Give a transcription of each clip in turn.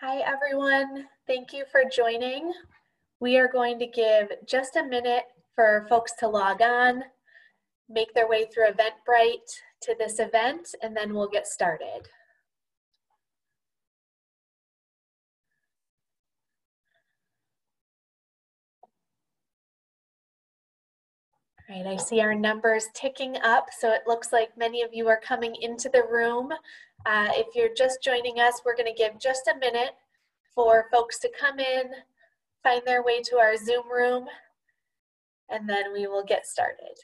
Hi, everyone. Thank you for joining. We are going to give just a minute for folks to log on, make their way through Eventbrite to this event, and then we'll get started. All right, I see our numbers ticking up, so it looks like many of you are coming into the room. If you're just joining us, we're going to give just a minute for folks to come in, find their way to our Zoom room, and then we will get started.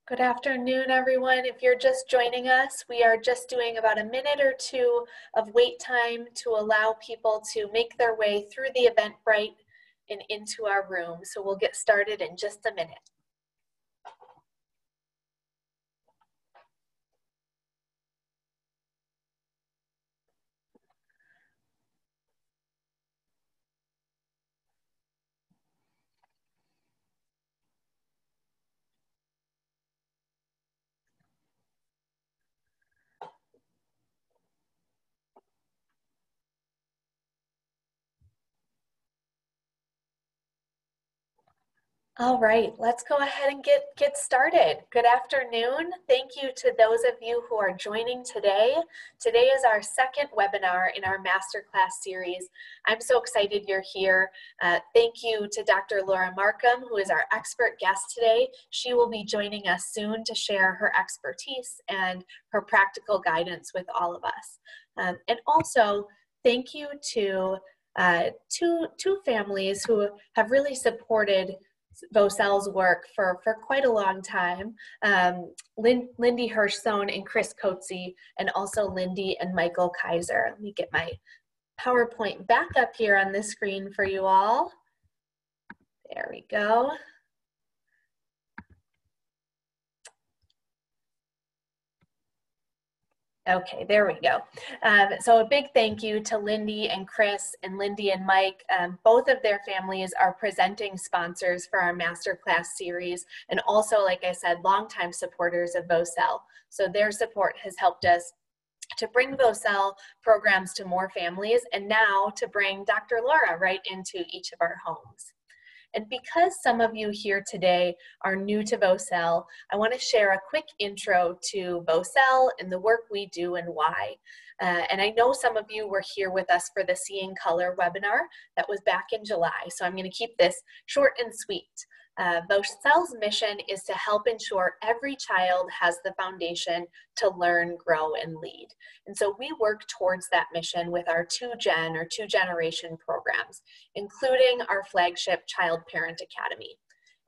Good afternoon, everyone. If you're just joining us, we are just doing about a minute or two of wait time to allow people to make their way through the Eventbrite and into our room. So we'll get started in just a minute. All right, let's go ahead and get started. Good afternoon. Thank you to those of you who are joining today. Today is our second webinar in our masterclass series. I'm so excited you're here. Thank you to Dr. Laura Markham, who is our expert guest today. She will be joining us soon to share her expertise and her practical guidance with all of us. And also, thank you to two families who have really supported VOCEL's work for quite a long time, Lindy Hirschstone and Chris Coetzee, and also Lindy and Michael Kaiser. Let me get my PowerPoint back up here on the screen for you all. There we go. Okay, there we go. So a big thank you to Lindy and Chris and Lindy and Mike. Both of their families are presenting sponsors for our masterclass series, and also, like I said, longtime supporters of VOCEL. So their support has helped us to bring VOCEL programs to more families, and now to bring Dr. Laura right into each of our homes. And because some of you here today are new to VOCEL, I want to share a quick intro to VOCEL and the work we do and why. And I know some of you were here with us for the Seeing Color webinar that was back in July, so I'm going to keep this short and sweet. VOCEL's mission is to help ensure every child has the foundation to learn, grow, and lead. And so we work towards that mission with our two-generation programs, including our flagship Child Parent Academy.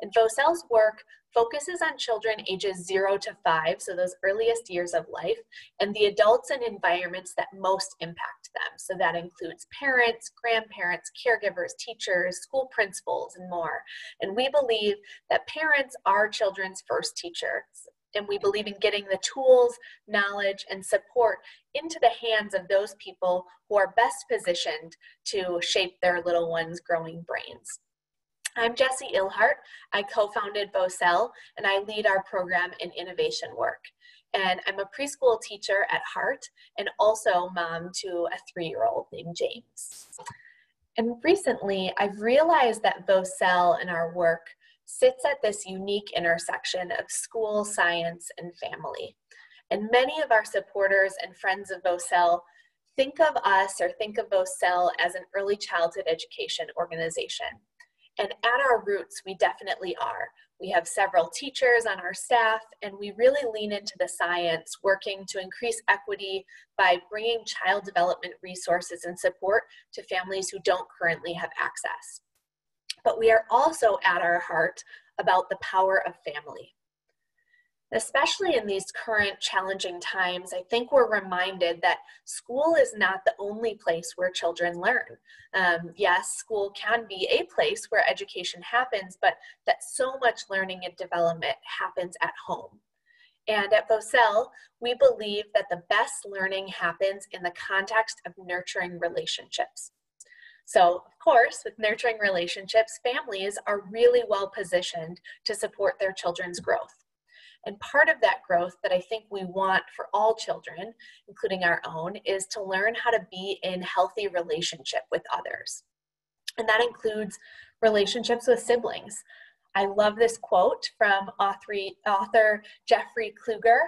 And VOCEL's work focuses on children ages 0 to 5, so those earliest years of life, and the adults and environments that most impact them. So that includes parents, grandparents, caregivers, teachers, school principals, and more. And we believe that parents are children's first teachers. And we believe in getting the tools, knowledge, and support into the hands of those people who are best positioned to shape their little ones' growing brains. I'm Jessie Ilhart. I co-founded VOCEL, and I lead our program in innovation work. And I'm a preschool teacher at heart, and also mom to a 3-year-old named James. And recently, I've realized that VOCEL and our work sits at this unique intersection of school, science, and family. And many of our supporters and friends of VOCEL think of us or think of VOCEL as an early childhood education organization. And at our roots, we definitely are. We have several teachers on our staff, and we really lean into the science, working to increase equity by bringing child development resources and support to families who don't currently have access. But we are also at our heart about the power of family. Especially in these current challenging times, I think we're reminded that school is not the only place where children learn. Yes, school can be a place where education happens, but that so much learning and development happens at home. And at VOCEL, we believe that the best learning happens in the context of nurturing relationships. So, of course, with nurturing relationships, families are really well positioned to support their children's growth. And part of that growth that I think we want for all children, including our own, is to learn how to be in healthy relationship with others. And that includes relationships with siblings. I love this quote from author Jeffrey Kluger.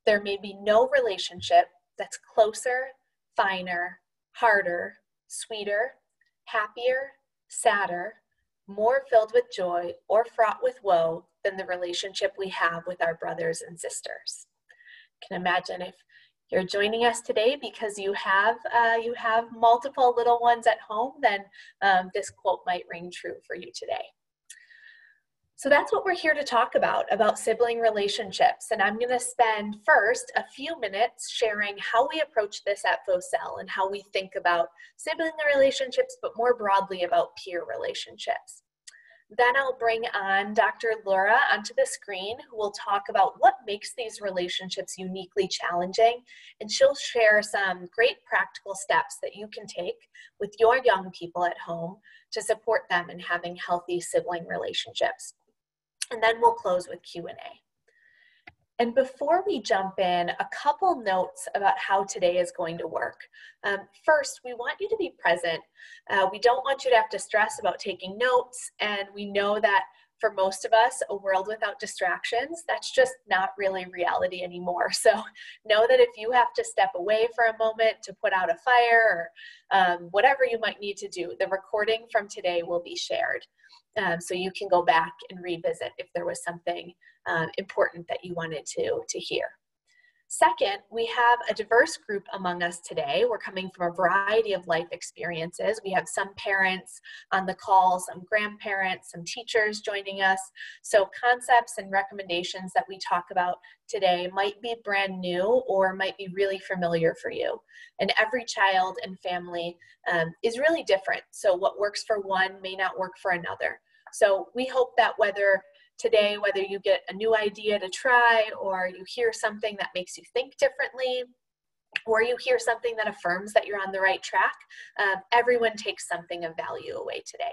There may be no relationship that's closer, finer, harder, sweeter, happier, sadder, more filled with joy, or fraught with woe than the relationship we have with our brothers and sisters. I can imagine if you're joining us today because you have multiple little ones at home, then this quote might ring true for you today. So that's what we're here to talk about sibling relationships. And I'm going to spend first a few minutes sharing how we approach this at VOCEL and how we think about sibling relationships, but more broadly about peer relationships. Then I'll bring on Dr. Laura onto the screen, who will talk about what makes these relationships uniquely challenging, and she'll share some great practical steps that you can take with your young people at home to support them in having healthy sibling relationships. And then we'll close with Q&A. And before we jump in, a couple notes about how today is going to work. First, we want you to be present. We don't want you to have to stress about taking notes, and we know that for most of us, a world without distractions, that's just not really reality anymore. So know that if you have to step away for a moment to put out a fire or whatever you might need to do, the recording from today will be shared. So you can go back and revisit if there was something important that you wanted to hear. Second, we have a diverse group among us today. We're coming from a variety of life experiences. We have some parents on the call, some grandparents, some teachers joining us. So concepts and recommendations that we talk about today might be brand new or might be really familiar for you. And every child and family is really different. So what works for one may not work for another. So we hope that whether you get a new idea to try, or you hear something that makes you think differently, or you hear something that affirms that you're on the right track, everyone takes something of value away today.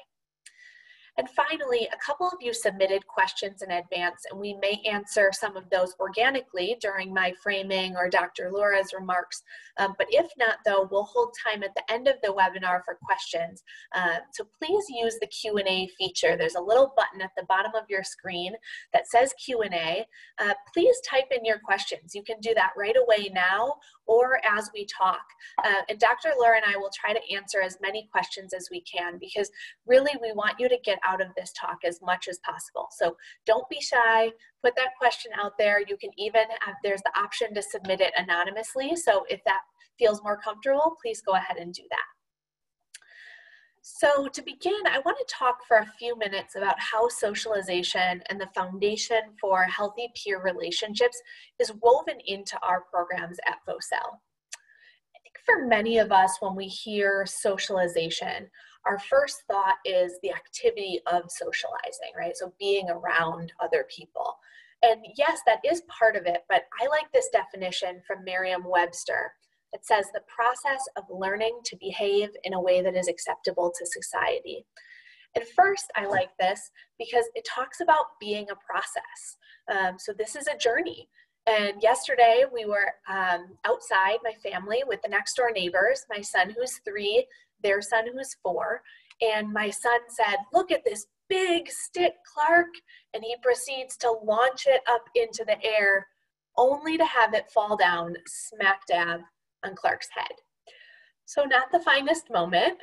And finally, a couple of you submitted questions in advance, and we may answer some of those organically during my framing or Dr. Laura's remarks. But if not, though, we'll hold time at the end of the webinar for questions. So please use the Q&A feature. There's a little button at the bottom of your screen that says Q&A. Please type in your questions. You can do that right away now or as we talk. And Dr. Laura and I will try to answer as many questions as we can, because really we want you to get out of this talk as much as possible. So don't be shy, put that question out there. You can even there's the option to submit it anonymously. So if that feels more comfortable, please go ahead and do that. So to begin, I want to talk for a few minutes about how socialization and the foundation for healthy peer relationships is woven into our programs at VOCEL. I think for many of us, when we hear socialization, our first thought is the activity of socializing, right? So being around other people. And yes, that is part of it, but I like this definition from Merriam-Webster. It says the process of learning to behave in a way that is acceptable to society. And first, I like this because it talks about being a process. So this is a journey. And yesterday we were outside, my family, with the next door neighbors, my son who's 3, their son who's 4. And my son said, "Look at this big stick, Clark." And he proceeds to launch it up into the air, only to have it fall down smack dab on Clark's head. So not the finest moment,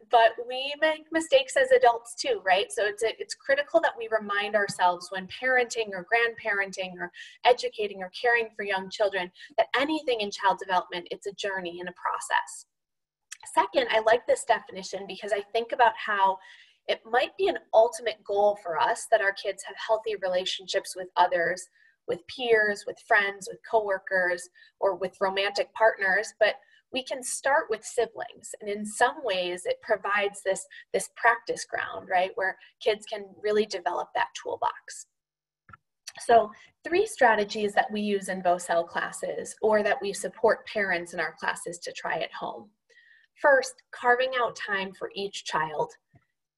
but we make mistakes as adults too, right? So it's critical that we remind ourselves when parenting or grandparenting or educating or caring for young children that anything in child development, it's a journey and a process. Second, I like this definition because I think about how it might be an ultimate goal for us that our kids have healthy relationships with others, with peers, with friends, with coworkers, or with romantic partners, but we can start with siblings. And in some ways, it provides this practice ground, right, where kids can really develop that toolbox. So 3 strategies that we use in VOCEL classes, or that we support parents in our classes to try at home. First, carving out time for each child.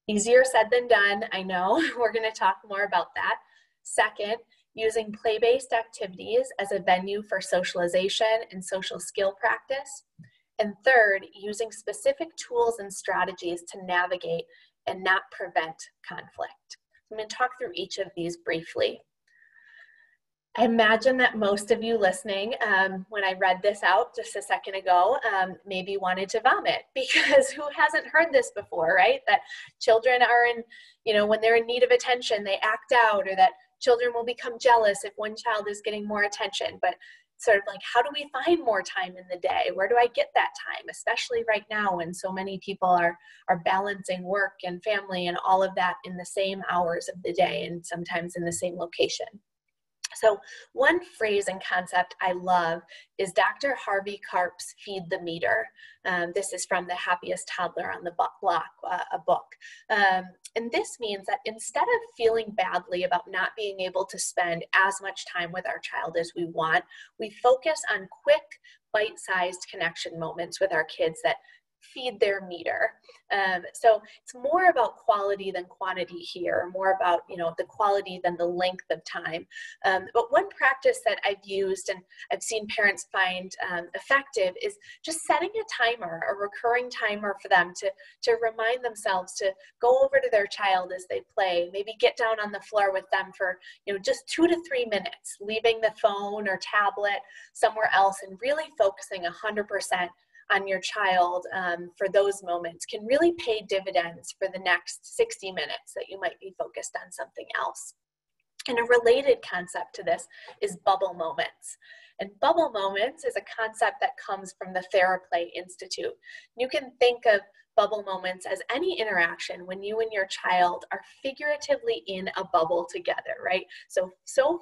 Easier said than done, I know. We're going to talk more about that. Second, using play-based activities as a venue for socialization and social skill practice. And third, using specific tools and strategies to navigate and not prevent conflict. I'm going to talk through each of these briefly. I imagine that most of you listening, when I read this out just a second ago, maybe wanted to vomit, because who hasn't heard this before, right? That children are when they're in need of attention, they act out, or that children will become jealous if one child is getting more attention. But sort of like, how do we find more time in the day? Where do I get that time? Especially right now when so many people are balancing work and family and all of that in the same hours of the day, and sometimes in the same location. So one phrase and concept I love is Dr. Harvey Karp's Feed the Meter. This is from The Happiest Toddler on the Block, a book. And this means that instead of feeling badly about not being able to spend as much time with our child as we want, we focus on quick, bite-sized connection moments with our kids that feed their meter. So it's more about quality than quantity here, more about, the quality than the length of time. But one practice that I've used and I've seen parents find effective is just setting a timer, a recurring timer for them to remind themselves to go over to their child as they play, maybe get down on the floor with them for, just 2 to 3 minutes, leaving the phone or tablet somewhere else and really focusing 100% on your child for those moments can really pay dividends for the next 60 minutes that you might be focused on something else. And a related concept to this is bubble moments. And bubble moments is a concept that comes from the TheraPlay Institute. You can think of bubble moments as any interaction when you and your child are figuratively in a bubble together, right? So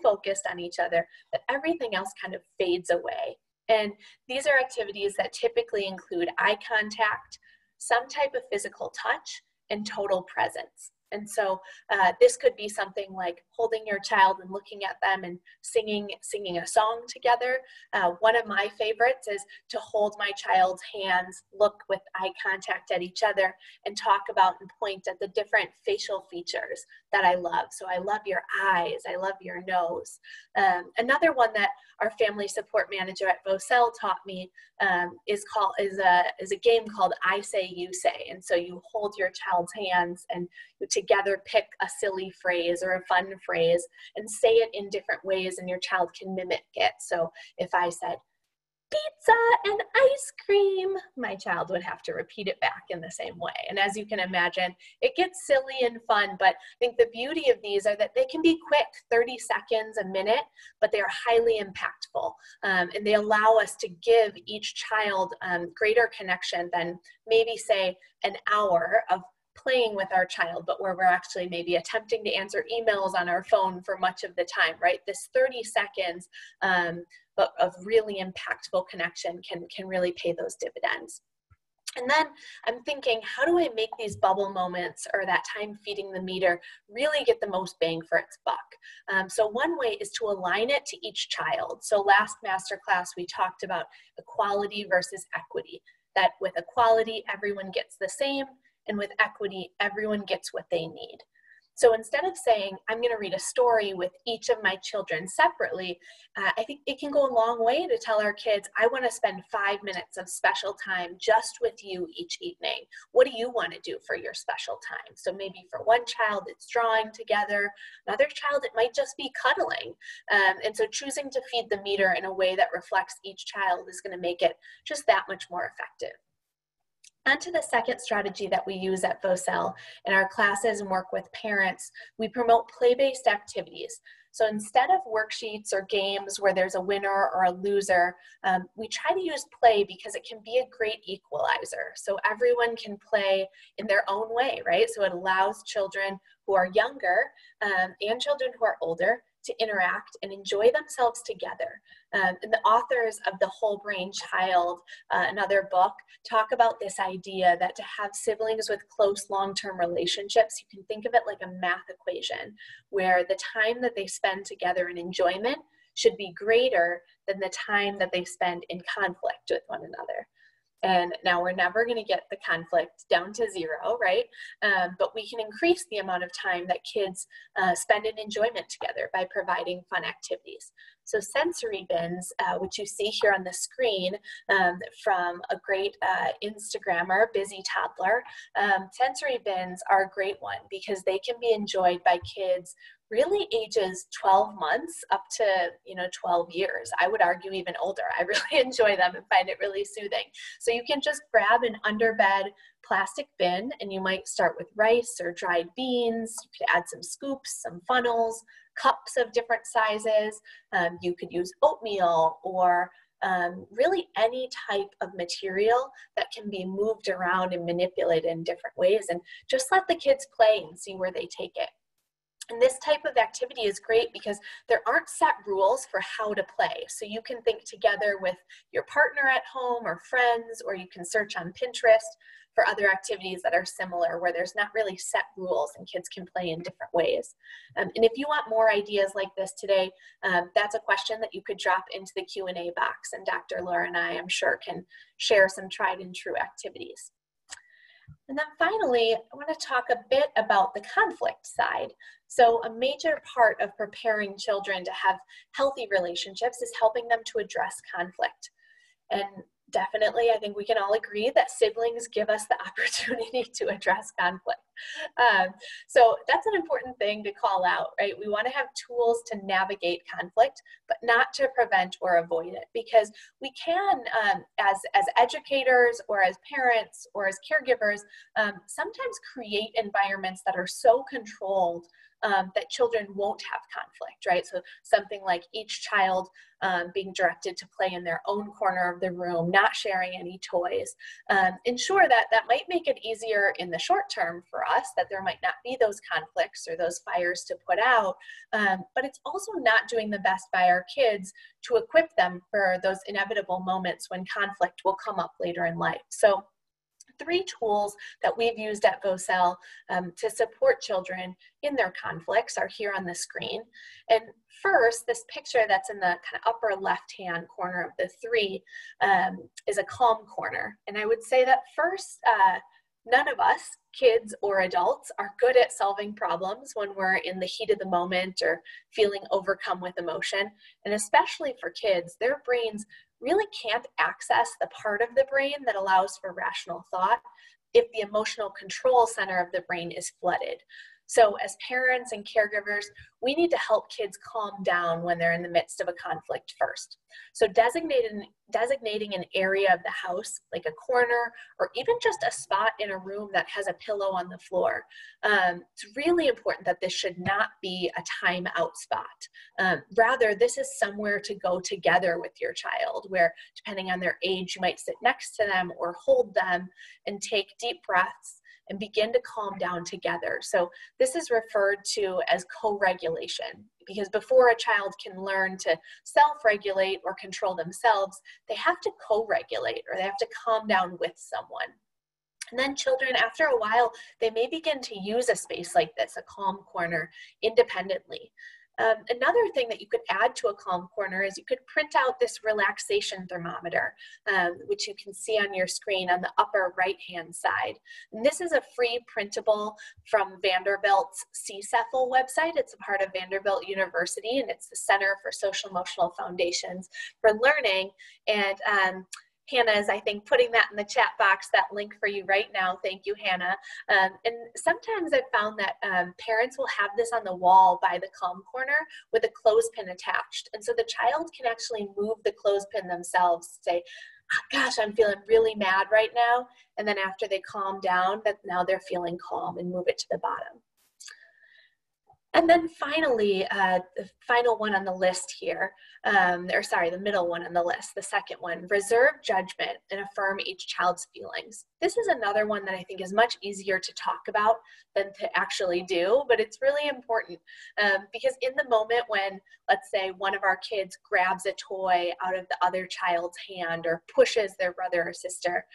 focused on each other that everything else kind of fades away. And these are activities that typically include eye contact, some type of physical touch, and total presence. And so this could be something like holding your child and looking at them and singing a song together. One of my favorites is to hold my child's hands, look with eye contact at each other, and talk about and point at the different facial features that I love. So I love your eyes, I love your nose. Another one that our family support manager at VOCEL taught me is a game called I Say, You Say. And so you hold your child's hands and you together pick a silly phrase or a fun phrase and say it in different ways, and your child can mimic it. So if I said, pizza and ice cream, my child would have to repeat it back in the same way. And as you can imagine, it gets silly and fun, but I think the beauty of these are that they can be quick, 30 seconds, a minute, but they are highly impactful. And they allow us to give each child greater connection than maybe say an hour of playing with our child, but where we're actually maybe attempting to answer emails on our phone for much of the time, right? This 30 seconds but of really impactful connection can really pay those dividends. And then I'm thinking, how do I make these bubble moments or that time feeding the meter really get the most bang for its buck? So one way is to align it to each child. So last masterclass, we talked about equality versus equity, that with equality, everyone gets the same, and with equity, everyone gets what they need. So instead of saying, I'm going to read a story with each of my children separately, I think it can go a long way to tell our kids, I want to spend 5 minutes of special time just with you each evening. What do you want to do for your special time? So maybe for one child, it's drawing together. Another child, it might just be cuddling. And so choosing to feed the meter in a way that reflects each child is going to make it just that much more effective. On to the second strategy that we use at VOCEL in our classes and work with parents, we promote play-based activities. So instead of worksheets or games where there's a winner or a loser, we try to use play because it can be a great equalizer. So everyone can play in their own way, right? So it allows children who are younger and children who are older to interact and enjoy themselves together. And the authors of The Whole Brain Child, another book, talk about this idea that to have siblings with close long-term relationships, you can think of it like a math equation, where the time that they spend together in enjoyment should be greater than the time that they spend in conflict with one another. And now we're never going to get the conflict down to zero, right? But we can increase the amount of time that kids spend in enjoyment together by providing fun activities. So sensory bins, which you see here on the screen from a great Instagrammer, Busy Toddler, sensory bins are a great one because they can be enjoyed by kids really ages 12 months up to 12 years. I would argue even older. I really enjoy them and find it really soothing. So you can just grab an underbed plastic bin, and you might start with rice or dried beans. You could add some scoops, some funnels, cups of different sizes. You could use oatmeal or really any type of material that can be moved around and manipulated in different ways, and just let the kids play and see where they take it. And this type of activity is great because there aren't set rules for how to play. So you can think together with your partner at home or friends, or you can search on Pinterest for other activities that are similar where there's not really set rules and kids can play in different ways. And if you want more ideas like this today, that's a question that you could drop into the Q&A box, and Dr. Laura and I'm sure can share some tried and true activities. And then finally, I want to talk a bit about the conflict side. So a major part of preparing children to have healthy relationships is helping them to address conflict. And definitely, I think we can all agree that siblings give us the opportunity to address conflict. So that's an important thing to call out, right? We want to have tools to navigate conflict, but not to prevent or avoid it, because we can, as educators or as parents or as caregivers, sometimes create environments that are so controlled that children won't have conflict, right? So something like each child being directed to play in their own corner of the room, not sharing any toys. Ensure that that might make it easier in the short term for us, that there might not be those conflicts or those fires to put out, but it's also not doing the best by our kids to equip them for those inevitable moments when conflict will come up later in life. So 3 tools that we've used at VOCEL to support children in their conflicts are here on the screen. And first, this picture that's in the kind of upper left-hand corner of the 3 is a calm corner. And I would say that first, none of us, kids or adults, are good at solving problems when we're in the heat of the moment or feeling overcome with emotion. And especially for kids, their brains really can't access the part of the brain that allows for rational thought if the emotional control center of the brain is flooded. So as parents and caregivers, we need to help kids calm down when they're in the midst of a conflict first. So designating an area of the house, like a corner, or even just a spot in a room that has a pillow on the floor. It's really important that this should not be a timeout spot. Rather, this is somewhere to go together with your child, where depending on their age, you might sit next to them or hold them and take deep breaths and begin to calm down together. So this is referred to as co-regulation, because before a child can learn to self-regulate or control themselves, they have to co-regulate, or they have to calm down with someone. And then children, after a while, they may begin to use a space like this, a calm corner, independently. Another thing that you could add to a calm corner is you could print out this relaxation thermometer, which you can see on your screen on the upper right-hand side. And this is a free printable from Vanderbilt's CSEFL website. It's a part of Vanderbilt University, and it's the Center for Social Emotional Foundations for Learning. And Hannah is, I think, putting that in the chat box, that link for you right now. Thank you, Hannah. And sometimes I've found that parents will have this on the wall by the calm corner with a clothespin attached. And so the child can actually move the clothespin themselves, say, oh, gosh, I'm feeling really mad right now. And then after they calm down, that now they're feeling calm, and move it to the bottom. And then finally, the final one on the list here, the middle one on the list, the second one, reserve judgment and affirm each child's feelings. this is another one that I think is much easier to talk about than to actually do, but it's really important because in the moment when, let's say, one of our kids grabs a toy out of the other child's hand or pushes their brother or sister,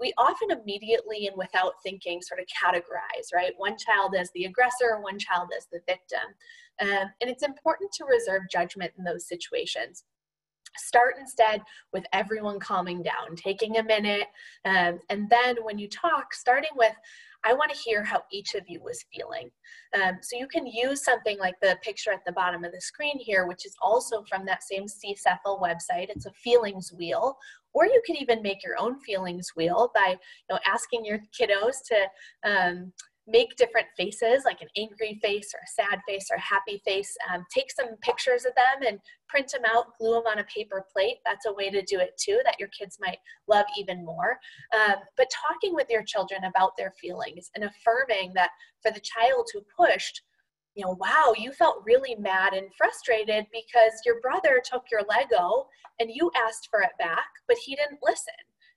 we often immediately and without thinking sort of categorize, right? One child as the aggressor, one child as the victim. And it's important to reserve judgment in those situations. Start instead with everyone calming down, taking a minute, and then when you talk, starting with, I want to hear how each of you was feeling. So you can use something like the picture at the bottom of the screen here, which is also from that same CSEFL website. It's a feelings wheel, or you could even make your own feelings wheel by asking your kiddos to make different faces, like an angry face or a sad face or a happy face. Take some pictures of them and print them out, glue them on a paper plate. That's a way to do it too, that your kids might love even more. But talking with your children about their feelings and affirming that for the child who pushed, wow, you felt really mad and frustrated because your brother took your Lego and you asked for it back, but he didn't listen.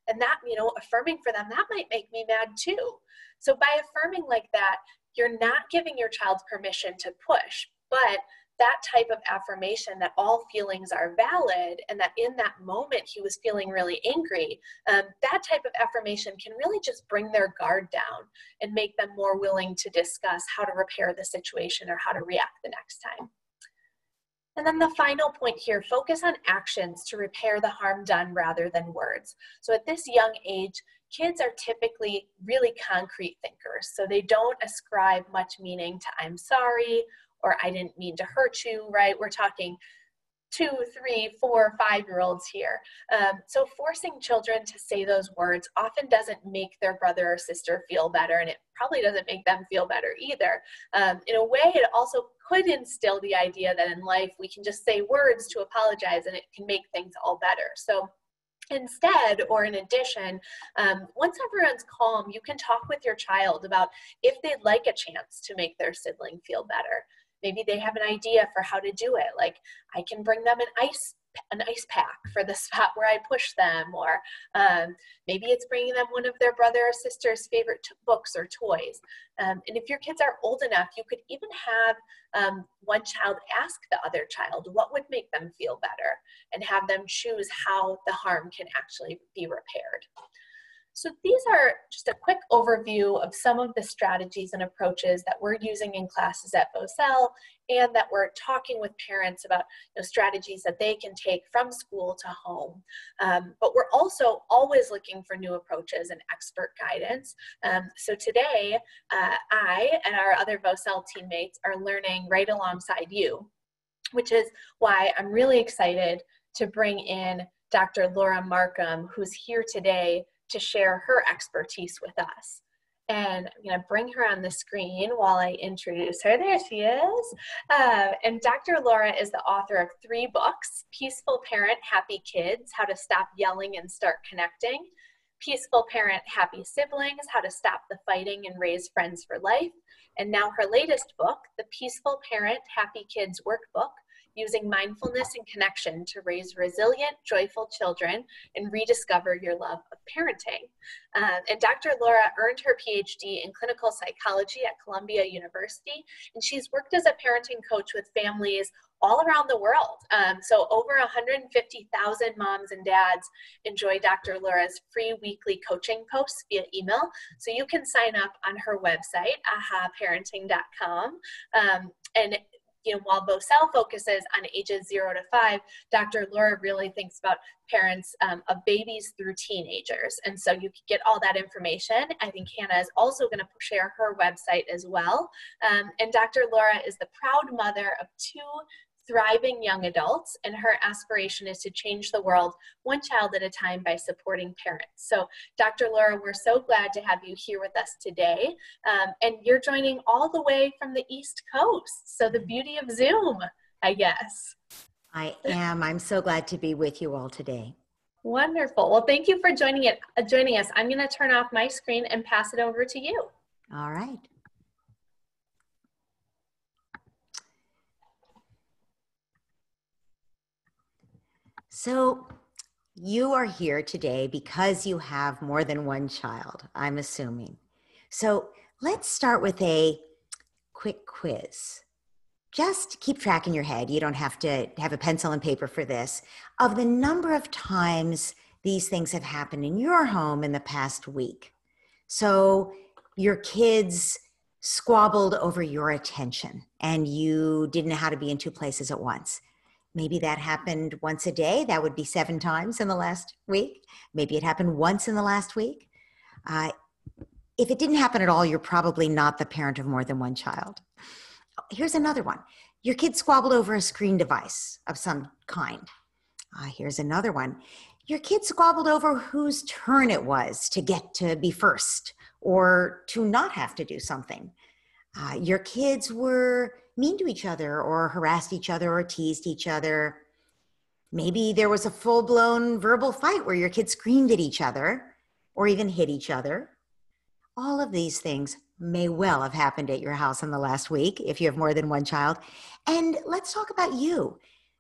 And that, affirming for them, that might make me mad too. So by affirming like that, you're not giving your child permission to push, but that type of affirmation that all feelings are valid and that in that moment he was feeling really angry, that type of affirmation can really just bring their guard down and make them more willing to discuss how to repair the situation or how to react the next time. And then the final point here, focus on actions to repair the harm done rather than words. So at this young age, kids are typically really concrete thinkers. So they don't ascribe much meaning to I'm sorry or I didn't mean to hurt you, right? We're talking 2, 3, 4, 5-year-olds here. So forcing children to say those words often doesn't make their brother or sister feel better, and it probably doesn't make them feel better either. In a way, it also could instill the idea that in life we can just say words to apologize and it can make things all better. So instead, or in addition, once everyone's calm, you can talk with your child about if they'd like a chance to make their sibling feel better. Maybe they have an idea for how to do it, like I can bring them an ice pack for the spot where I push them, or maybe it's bringing them one of their brother or sister's favorite books or toys. And if your kids are old enough, you could even have one child ask the other child what would make them feel better and have them choose how the harm can actually be repaired. So these are just a quick overview of some of the strategies and approaches that we're using in classes at VOCEL, and that we're talking with parents about strategies that they can take from school to home. But we're also always looking for new approaches and expert guidance. So today, I and our other VOCEL teammates are learning right alongside you, which is why I'm really excited to bring in Dr. Laura Markham, who's here today to share her expertise with us. And I'm going to bring her on the screen while I introduce her. There she is. And Dr. Laura is the author of 3 books, Peaceful Parent, Happy Kids, How to Stop Yelling and Start Connecting, Peaceful Parent, Happy Siblings, How to Stop the Fighting and Raise Friends for Life, and now her latest book, The Peaceful Parent, Happy Kids Workbook, Using Mindfulness and Connection to Raise Resilient, Joyful Children and Rediscover Your Love of Parenting. And Dr. Laura earned her PhD in clinical psychology at Columbia University, and she's worked as a parenting coach with families all around the world. So over 150,000 moms and dads enjoy Dr. Laura's free weekly coaching posts via email. So you can sign up on her website, ahaparenting.com. And while VOCEL focuses on ages 0 to 5, Dr. Laura really thinks about parents of babies through teenagers. And so you can get all that information. I think Hannah is also going to share her website as well. And Dr. Laura is the proud mother of 2 thriving young adults, and her aspiration is to change the world one child at a time by supporting parents. So Dr. Laura, we're so glad to have you here with us today. And you're joining all the way from the East Coast. So the beauty of Zoom, I guess. I am. I'm so glad to be with you all today. Wonderful. Well, thank you for joining us. I'm going to turn off my screen and pass it over to you. All right. So you are here today because you have more than one child, I'm assuming. So let's start with a quick quiz. Just keep track in your head. You don't have to have a pencil and paper for this, of the number of times these things have happened in your home in the past week. So your kids squabbled over your attention and you didn't know how to be in two places at once. Maybe that happened once a day. That would be 7 times in the last week. Maybe it happened once in the last week. If it didn't happen at all, you're probably not the parent of more than one child. Here's another one. Your kid squabbled over a screen device of some kind. Here's another one. Your kid squabbled over whose turn it was to get to be first or to not have to do something. Your kids were mean to each other or harassed each other or teased each other. Maybe there was a full-blown verbal fight where your kids screamed at each other or even hit each other. All of these things may well have happened at your house in the last week if you have more than one child. And let's talk about you.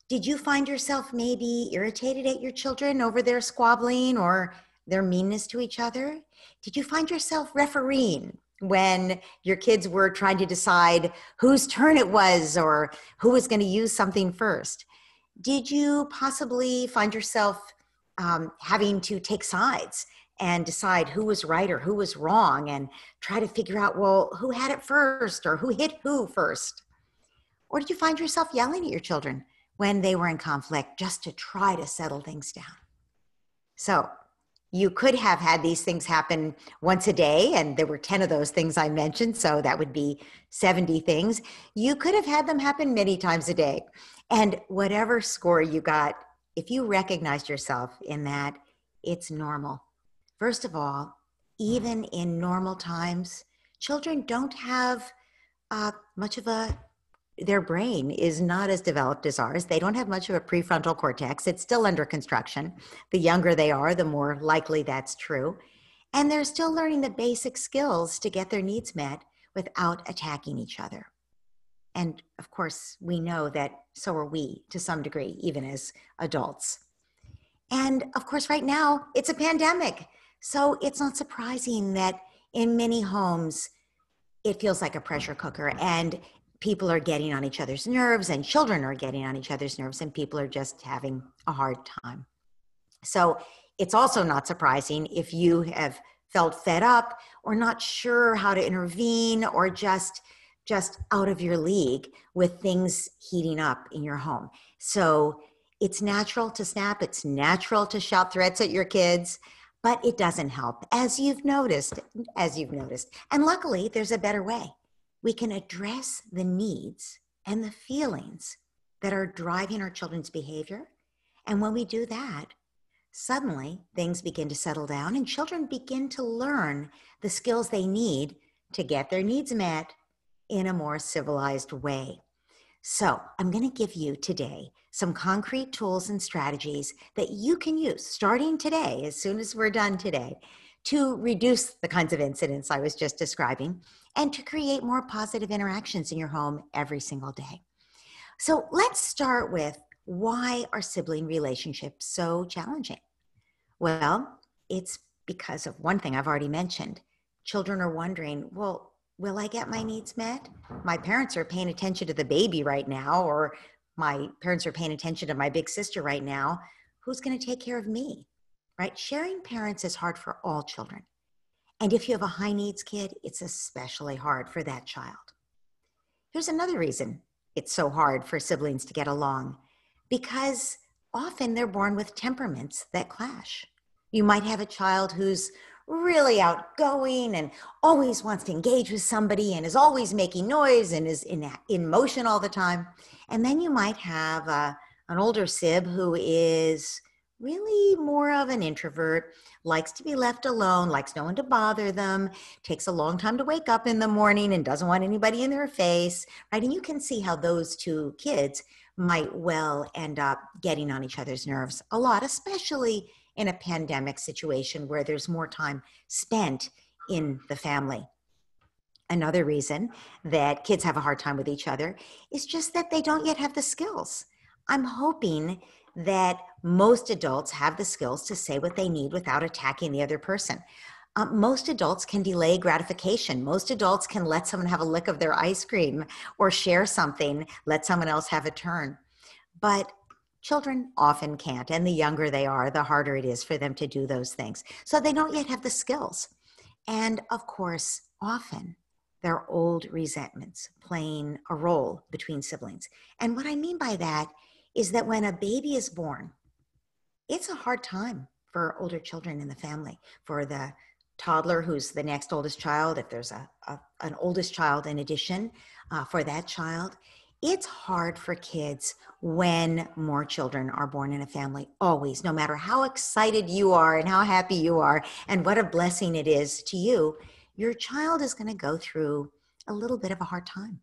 Did you find yourself maybe irritated at your children over their squabbling or their meanness to each other? Did you find yourself refereeing when your kids were trying to decide whose turn it was or who was going to use something first? Did you possibly find yourself having to take sides and decide who was right or who was wrong and try to figure out, well, who had it first or who hit who first? Or did you find yourself yelling at your children when they were in conflict just to try to settle things down? So you could have had these things happen once a day, and there were 10 of those things I mentioned, so that would be 70 things. You could have had them happen many times a day. And whatever score you got, if you recognized yourself in that, it's normal. First of all, even in normal times, children don't have their brain is not as developed as ours. They don't have much of a prefrontal cortex. It's still under construction. The younger they are, the more likely that's true. And they're still learning the basic skills to get their needs met without attacking each other. And of course, we know that so are we to some degree, even as adults. And of course, right now, it's a pandemic. So it's not surprising that in many homes, it feels like a pressure cooker and people are getting on each other's nerves and children are getting on each other's nerves and people are just having a hard time. So it's also not surprising if you have felt fed up or not sure how to intervene or just out of your league with things heating up in your home. So it's natural to snap. It's natural to shout threats at your kids, but it doesn't help, as you've noticed. And luckily, there's a better way. We can address the needs and the feelings that are driving our children's behavior. And when we do that, suddenly things begin to settle down and children begin to learn the skills they need to get their needs met in a more civilized way. So I'm going to give you today some concrete tools and strategies that you can use starting today, as soon as we're done today, to reduce the kinds of incidents I was just describing and to create more positive interactions in your home every single day. So let's start with, why are sibling relationships so challenging? Well, it's because of one thing I've already mentioned. Children are wondering, well, will I get my needs met? My parents are paying attention to the baby right now, or my parents are paying attention to my big sister right now. Who's going to take care of me? Right? Sharing parents is hard for all children. And if you have a high needs kid, it's especially hard for that child. Here's another reason it's so hard for siblings to get along, because often they're born with temperaments that clash. You might have a child who's really outgoing and always wants to engage with somebody and is always making noise and is in motion all the time. And then you might have an older sib who is really more of an introvert, likes to be left alone, likes no one to bother them, takes a long time to wake up in the morning and doesn't want anybody in their face, right? And you can see how those two kids might well end up getting on each other's nerves a lot, especially in a pandemic situation where there's more time spent in the family. Another reason that kids have a hard time with each other is just that they don't yet have the skills. I'm hoping that most adults have the skills to say what they need without attacking the other person. Most adults can delay gratification. Most adults can let someone have a lick of their ice cream or share something, let someone else have a turn. But children often can't, and the younger they are, the harder it is for them to do those things. So they don't yet have the skills. And of course, often there are old resentments playing a role between siblings. And what I mean by that is that when a baby is born, it's a hard time for older children in the family, for the toddler who's the next oldest child, if there's an oldest child in addition, for that child. It's hard for kids when more children are born in a family, always, no matter how excited you are and how happy you are and what a blessing it is to you, your child is going to go through a little bit of a hard time.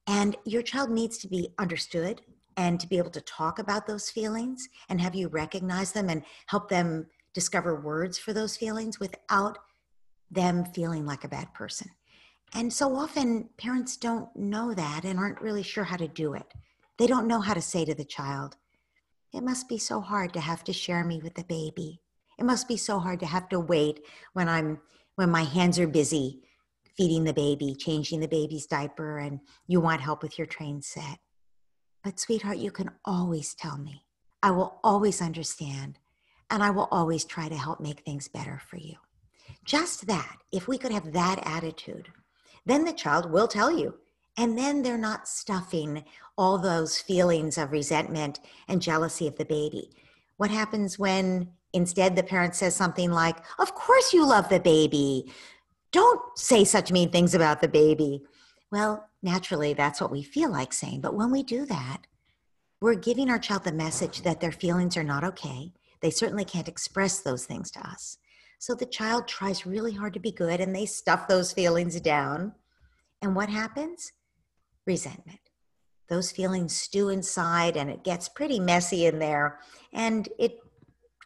And your child needs to be understood and to be able to talk about those feelings and have you recognize them and help them discover words for those feelings without them feeling like a bad person. And so often parents don't know that and aren't really sure how to do it. They don't know how to say to the child, it must be so hard to have to share me with the baby. It must be so hard to have to wait when my hands are busy feeding the baby, changing the baby's diaper, and you want help with your train set. But sweetheart, you can always tell me. I will always understand, and I will always try to help make things better for you. Just that, if we could have that attitude, then the child will tell you. And then they're not stuffing all those feelings of resentment and jealousy of the baby. What happens when instead the parent says something like, of course you love the baby. Don't say such mean things about the baby. Well, naturally, that's what we feel like saying. But when we do that, we're giving our child the message that their feelings are not okay. They certainly can't express those things to us. So the child tries really hard to be good and they stuff those feelings down. And what happens? Resentment. Those feelings stew inside and it gets pretty messy in there. And it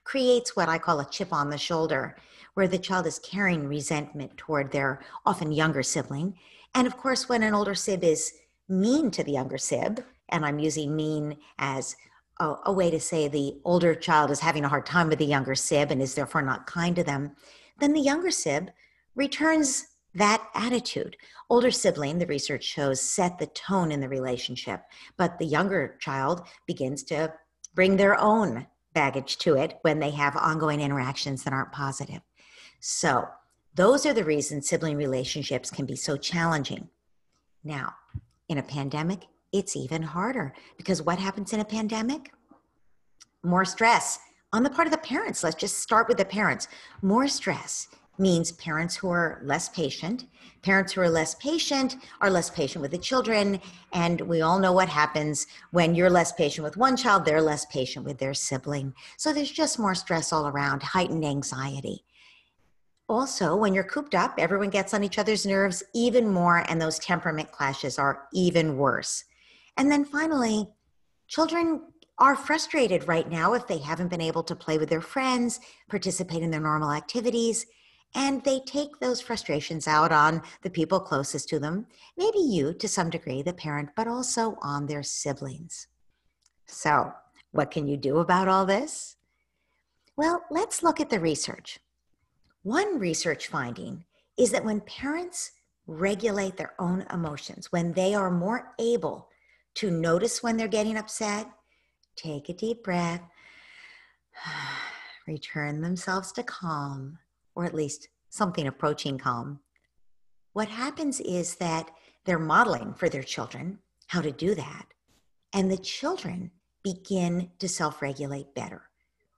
creates what I call a chip on the shoulder, where the child is carrying resentment toward their often younger sibling. And of course, when an older sib is mean to the younger sib, and I'm using mean as a way to say the older child is having a hard time with the younger sib and is therefore not kind to them, then the younger sib returns that attitude. Older sibling, the research shows, set the tone in the relationship, but the younger child begins to bring their own baggage to it when they have ongoing interactions that aren't positive. So those are the reasons sibling relationships can be so challenging. Now, in a pandemic, it's even harder because what happens in a pandemic? More stress on the part of the parents. Let's just start with the parents. More stress means parents who are less patient. Parents who are less patient with the children. And we all know what happens when you're less patient with one child, they're less patient with their sibling. So there's just more stress all around, heightened anxiety. Also, when you're cooped up, everyone gets on each other's nerves even more, and those temperament clashes are even worse. And then finally, children are frustrated right now if they haven't been able to play with their friends, participate in their normal activities, and they take those frustrations out on the people closest to them, maybe you to some degree, the parent, but also on their siblings. So, what can you do about all this? Well, let's look at the research. One research finding is that when parents regulate their own emotions, when they are more able to notice when they're getting upset, take a deep breath, return themselves to calm, or at least something approaching calm. What happens is that they're modeling for their children how to do that, and the children begin to self-regulate better,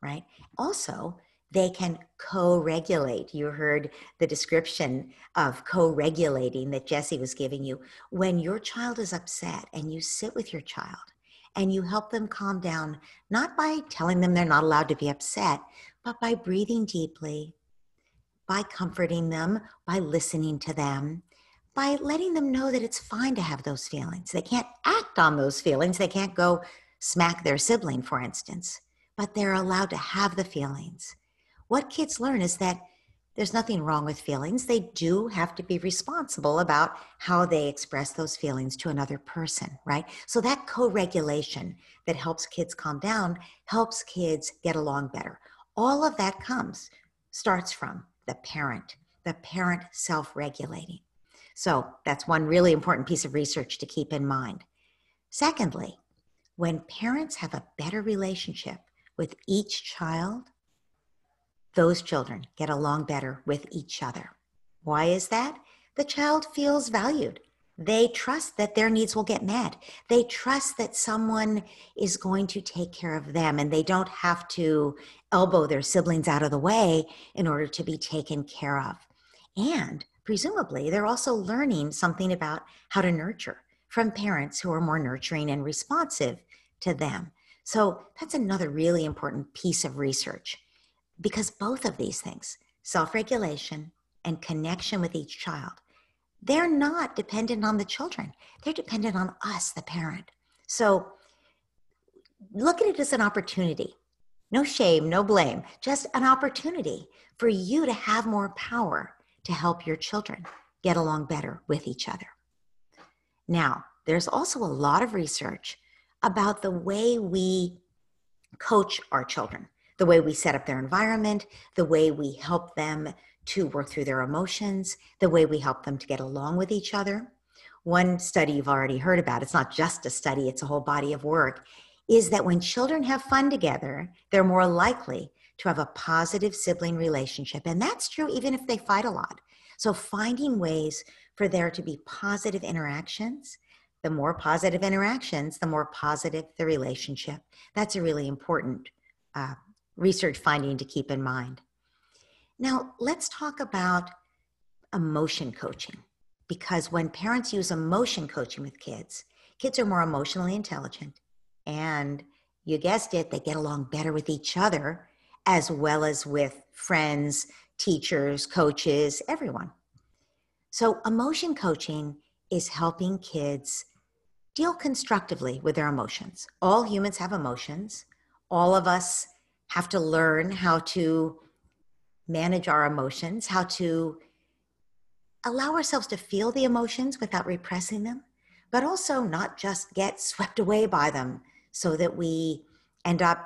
right? Also, they can co-regulate. You heard the description of co-regulating that Jessie was giving you. When your child is upset and you sit with your child and you help them calm down, not by telling them they're not allowed to be upset, but by breathing deeply, by comforting them, by listening to them, by letting them know that it's fine to have those feelings. They can't act on those feelings. They can't go smack their sibling, for instance, but they're allowed to have the feelings. What kids learn is that There's nothing wrong with feelings. They do have to be responsible about how they express those feelings to another person, right? So that co-regulation that helps kids calm down, helps kids get along better. All of that starts from the parent self-regulating. So that's one really important piece of research to keep in mind. Secondly, when parents have a better relationship with each child, those children get along better with each other. Why is that? The child feels valued. They trust that their needs will get met. They trust that someone is going to take care of them, and they don't have to elbow their siblings out of the way in order to be taken care of. And presumably, they're also learning something about how to nurture from parents who are more nurturing and responsive to them. So that's another really important piece of research, because both of these things, self-regulation and connection with each child, they're not dependent on the children. They're dependent on us, the parent. So look at it as an opportunity. No shame, no blame, just an opportunity for you to have more power to help your children get along better with each other. Now, there's also a lot of research about the way we coach our children, the way we set up their environment, the way we help them to work through their emotions, the way we help them to get along with each other. One study you've already heard about, it's not just a study, it's a whole body of work, is that when children have fun together, they're more likely to have a positive sibling relationship. And that's true even if they fight a lot. So finding ways for there to be positive interactions, the more positive interactions, the more positive the relationship. That's a really important research finding to keep in mind. Now, let's talk about emotion coaching, because when parents use emotion coaching with kids, kids are more emotionally intelligent, and you guessed it, they get along better with each other as well as with friends, teachers, coaches, everyone. So emotion coaching is helping kids deal constructively with their emotions. All humans have emotions. All of us have to learn how to manage our emotions, how to allow ourselves to feel the emotions without repressing them, but also not just get swept away by them so that we end up,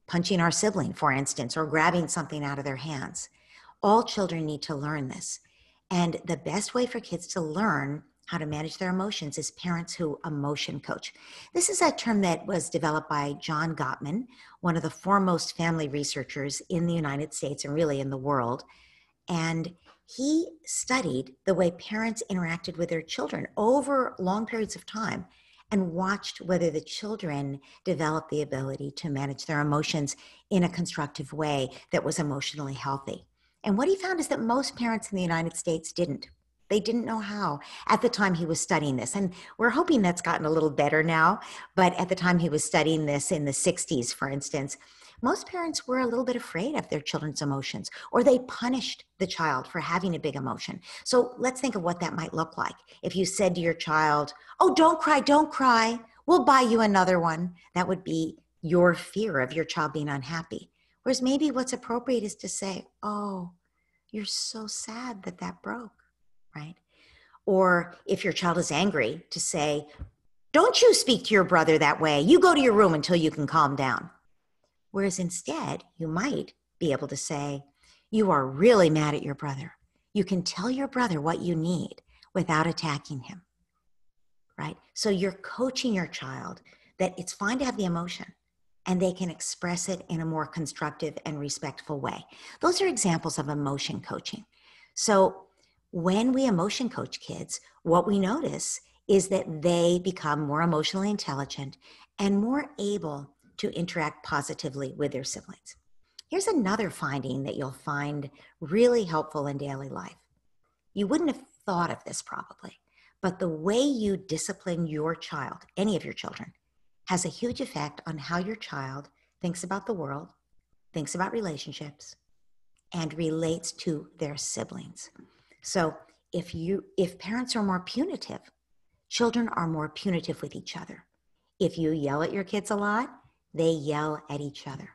punching our sibling, for instance, or grabbing something out of their hands. All children need to learn this. And the best way for kids to learn how to manage their emotions is parents who emotion coach. This is a term that was developed by John Gottman, one of the foremost family researchers in the United States and really in the world. And he studied the way parents interacted with their children over long periods of time and watched whether the children developed the ability to manage their emotions in a constructive way that was emotionally healthy. And what he found is that most parents in the United States didn't. They didn't know how at the time he was studying this. And we're hoping that's gotten a little better now. But at the time he was studying this in the 60s, for instance, most parents were a little bit afraid of their children's emotions, or they punished the child for having a big emotion. So let's think of what that might look like. If you said to your child, "Oh, don't cry, we'll buy you another one," that would be your fear of your child being unhappy. Whereas maybe what's appropriate is to say, "Oh, you're so sad that that broke," right? Or if your child is angry, to say, "Don't you speak to your brother that way. You go to your room until you can calm down." Whereas instead, you might be able to say, "You are really mad at your brother. You can tell your brother what you need without attacking him," right? So you're coaching your child that it's fine to have the emotion and they can express it in a more constructive and respectful way. Those are examples of emotion coaching. So when we emotion coach kids, what we notice is that they become more emotionally intelligent and more able to interact positively with their siblings. Here's another finding that you'll find really helpful in daily life. You wouldn't have thought of this probably, but the way you discipline your child, any of your children, has a huge effect on how your child thinks about the world, thinks about relationships, and relates to their siblings. So if parents are more punitive, children are more punitive with each other. If you yell at your kids a lot, they yell at each other.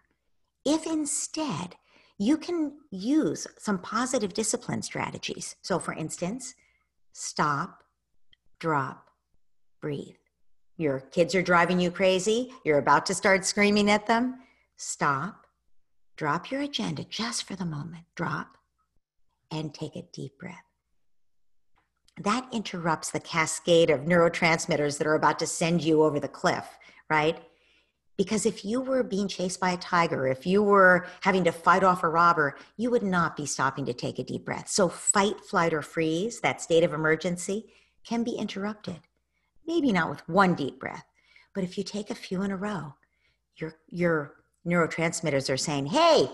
If instead you can use some positive discipline strategies. So for instance, stop, drop, breathe. Your kids are driving you crazy. You're about to start screaming at them. Stop, drop your agenda just for the moment. Drop and take a deep breath. That interrupts the cascade of neurotransmitters that are about to send you over the cliff, right? Because if you were being chased by a tiger, if you were having to fight off a robber, you would not be stopping to take a deep breath. So fight, flight, or freeze, that state of emergency, can be interrupted. Maybe not with one deep breath, but if you take a few in a row, your neurotransmitters are saying, hey,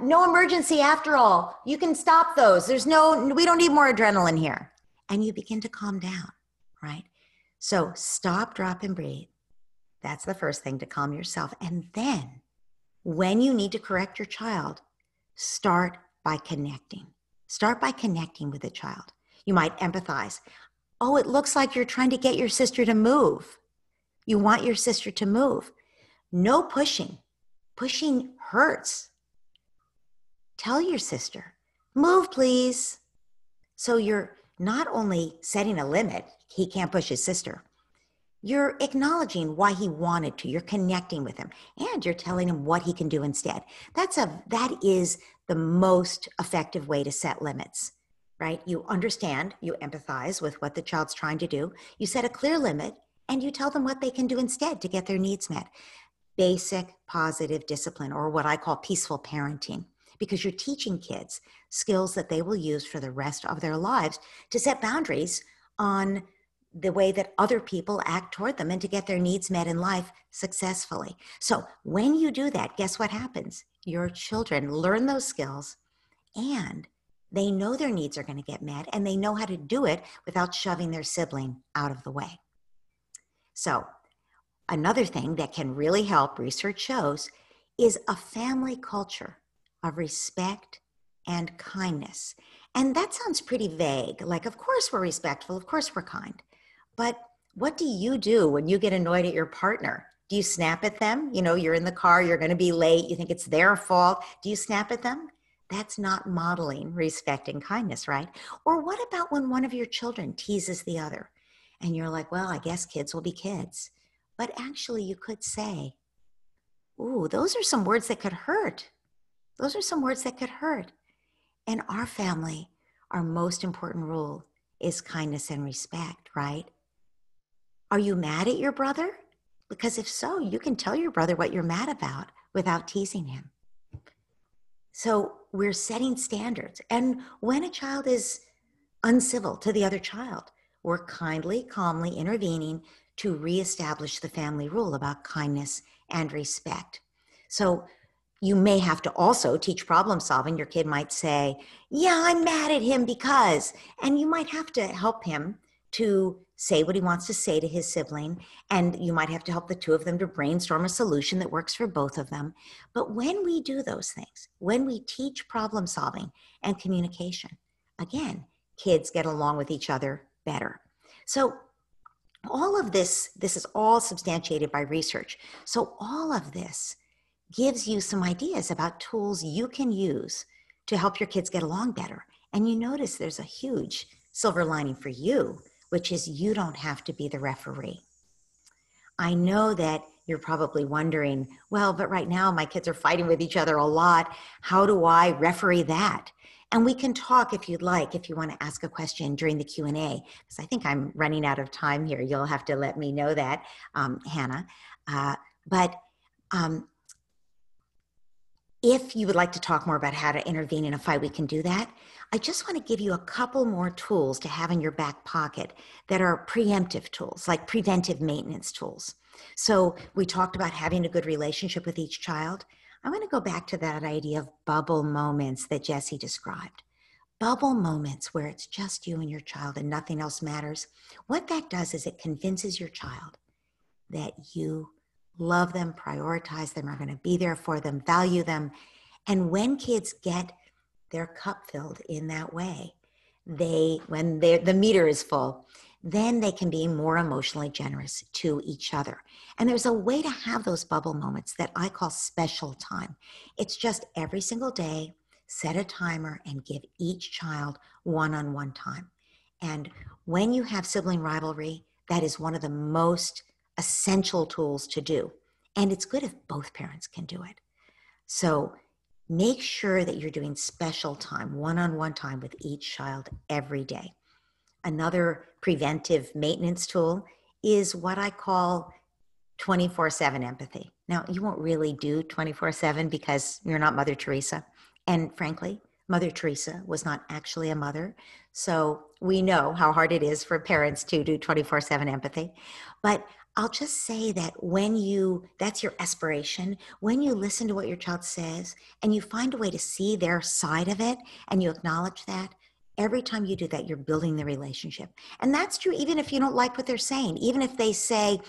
no emergency after all. You can stop those. We don't need more adrenaline here. And you begin to calm down, right? So stop, drop, and breathe. That's the first thing, to calm yourself. And then when you need to correct your child, start by connecting. Start by connecting with the child. You might empathize. Oh, it looks like you're trying to get your sister to move. You want your sister to move. No pushing. Pushing hurts. Tell your sister, move, please. So you're not only setting a limit, he can't push his sister. You're acknowledging why he wanted to. You're connecting with him, and you're telling him what he can do instead. That is the most effective way to set limits, right? You understand, you empathize with what the child's trying to do. You set a clear limit, and you tell them what they can do instead to get their needs met. Basic positive discipline, or what I call peaceful parenting, because you're teaching kids skills that they will use for the rest of their lives to set boundaries on the way that other people act toward them and to get their needs met in life successfully. So when you do that, guess what happens? Your children learn those skills, and they know their needs are going to get met, and they know how to do it without shoving their sibling out of the way. So another thing that can really help, research shows, is a family culture of respect and kindness. And that sounds pretty vague. Like, of course we're respectful, of course we're kind. But what do you do when you get annoyed at your partner? Do you snap at them? You know, you're in the car, you're going to be late, you think it's their fault. Do you snap at them? That's not modeling respect and kindness, right? Or what about when one of your children teases the other? And you're like, well, I guess kids will be kids. But actually you could say, ooh, those are some words that could hurt. Those are some words that could hurt. In our family, our most important rule is kindness and respect, right? Are you mad at your brother? Because if so, you can tell your brother what you're mad about without teasing him. So we're setting standards. And when a child is uncivil to the other child, we're kindly, calmly intervening to reestablish the family rule about kindness and respect. So you may have to also teach problem solving. Your kid might say, yeah, I'm mad at him because, and you might have to help him to say what he wants to say to his sibling. And you might have to help the two of them to brainstorm a solution that works for both of them. But when we do those things, when we teach problem solving and communication, again, kids get along with each other better. So all of this is all substantiated by research. So all of this gives you some ideas about tools you can use to help your kids get along better. And you notice there's a huge silver lining for you, which is you don't have to be the referee. I know that you're probably wondering, well, but right now my kids are fighting with each other a lot. How do I referee that? And we can talk if you'd like, if you want to ask a question during the Q&A, because I think I'm running out of time here. You'll have to let me know that, Hannah. If you would like to talk more about how to intervene in a fight, we can do that. I just want to give you a couple more tools to have in your back pocket that are preemptive tools, like preventive maintenance tools. So we talked about having a good relationship with each child. I'm going to go back to that idea of bubble moments that Jessie described. Bubble moments where it's just you and your child and nothing else matters. What that does is it convinces your child that you love them, prioritize them, are going to be there for them, value them. And when kids get their cup filled in that way, when the meter is full, then they can be more emotionally generous to each other. And there's a way to have those bubble moments that I call special time. It's just every single day, set a timer and give each child one-on-one time. And when you have sibling rivalry, that is one of the most essential tools to do. And it's good if both parents can do it. So make sure that you're doing special time, one-on-one time with each child every day. Another preventive maintenance tool is what I call 24/7 empathy. Now, you won't really do 24/7 because you're not Mother Teresa. And frankly, Mother Teresa was not actually a mother. So we know how hard it is for parents to do 24/7 empathy. But I'll just say that that's your aspiration, when you listen to what your child says and you find a way to see their side of it and you acknowledge that, every time you do that, you're building the relationship. And that's true even if you don't like what they're saying. Even if they say,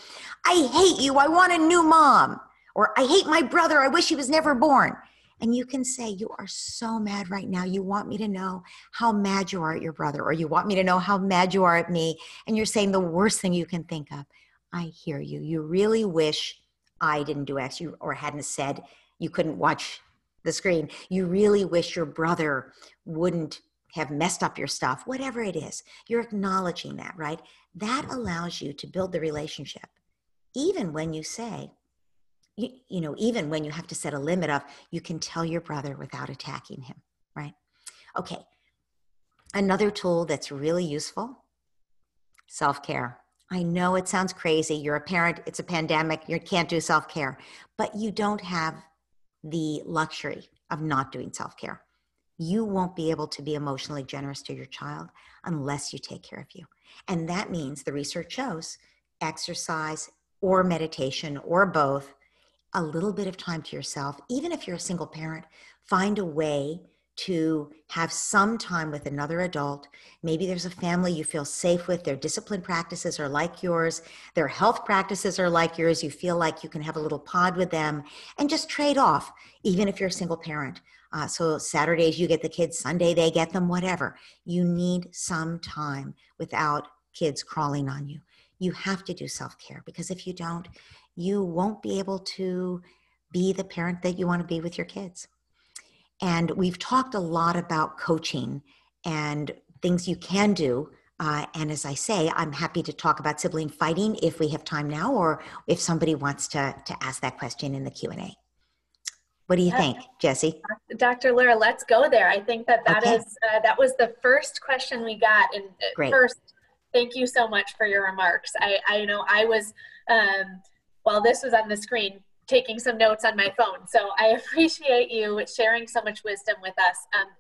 I hate you, I want a new mom. Or I hate my brother, I wish he was never born. And you can say, you are so mad right now. You want me to know how mad you are at your brother, or you want me to know how mad you are at me. And you're saying the worst thing you can think of. I hear you. You really wish I didn't do X, or hadn't said you couldn't watch the screen. You really wish your brother wouldn't have messed up your stuff, whatever it is. You're acknowledging that, right? That allows you to build the relationship. Even when you say, even when you have to set a limit of, you can tell your brother without attacking him, right? Okay. Another tool that's really useful, self-care. I know it sounds crazy. You're a parent, it's a pandemic, you can't do self-care, but you don't have the luxury of not doing self-care. You won't be able to be emotionally generous to your child unless you take care of you. And that means, the research shows, exercise or meditation or both, a little bit of time to yourself. Even if you're a single parent, find a way to have some time with another adult. Maybe there's a family you feel safe with, their discipline practices are like yours, their health practices are like yours, you feel like you can have a little pod with them and just trade off, even if you're a single parent. So Saturdays you get the kids, Sunday they get them, whatever. You need some time without kids crawling on you. You have to do self-care, because if you don't, you won't be able to be the parent that you want to be with your kids. And we've talked a lot about coaching and things you can do. And as I say, I'm happy to talk about sibling fighting if we have time now, or if somebody wants to ask that question in the Q&A. What do you think, Jessie? Dr. Laura, let's go there. I think that that was the first question we got. And Great. First, thank you so much for your remarks. I know I was, while this was on the screen, taking some notes on my phone. So I appreciate you sharing so much wisdom with us.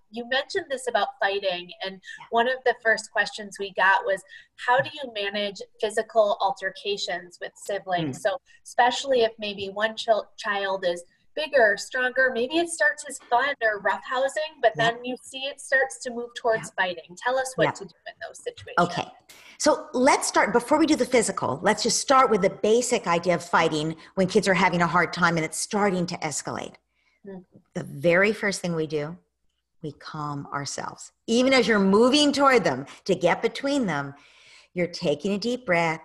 You mentioned this about fighting, and one of the first questions we got was, how do you manage physical altercations with siblings? So especially if maybe one child is bigger, stronger, maybe it starts as fun or roughhousing, but then you see it starts to move towards fighting. Tell us what to do in those situations. Okay. So let's start, before we do the physical, let's just start with the basic idea of fighting when kids are having a hard time and it's starting to escalate. The very first thing we do, we calm ourselves. Even as you're moving toward them to get between them, you're taking a deep breath.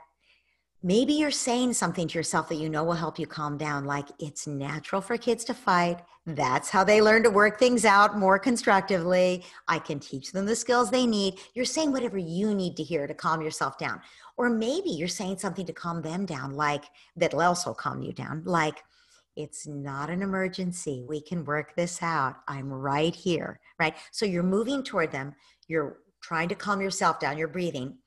Maybe you're saying something to yourself that you know will help you calm down, like, it's natural for kids to fight. That's how they learn to work things out more constructively. I can teach them the skills they need. You're saying whatever you need to hear to calm yourself down. Or maybe you're saying something to calm them down, like, that'll also calm you down, like, it's not an emergency. We can work this out. I'm right here, right? So you're moving toward them. You're trying to calm yourself down. You're breathing.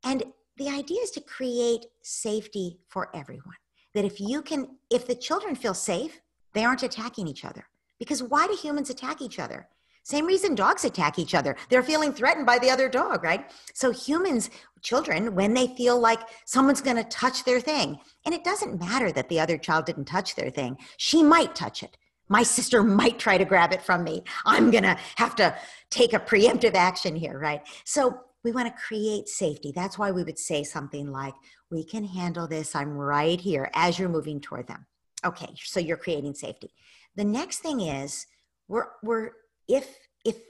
And the idea is to create safety for everyone. That if the children feel safe, they aren't attacking each other. Because why do humans attack each other? Same reason dogs attack each other. They're feeling threatened by the other dog, right? So children, when they feel like someone's going to touch their thing, and it doesn't matter that the other child didn't touch their thing, she might touch it. My sister might try to grab it from me. I'm going to have to take a preemptive action here, right? So we want to create safety. That's why we would say something like, we can handle this. I'm right here, as you're moving toward them. Okay, so you're creating safety. The next thing is, if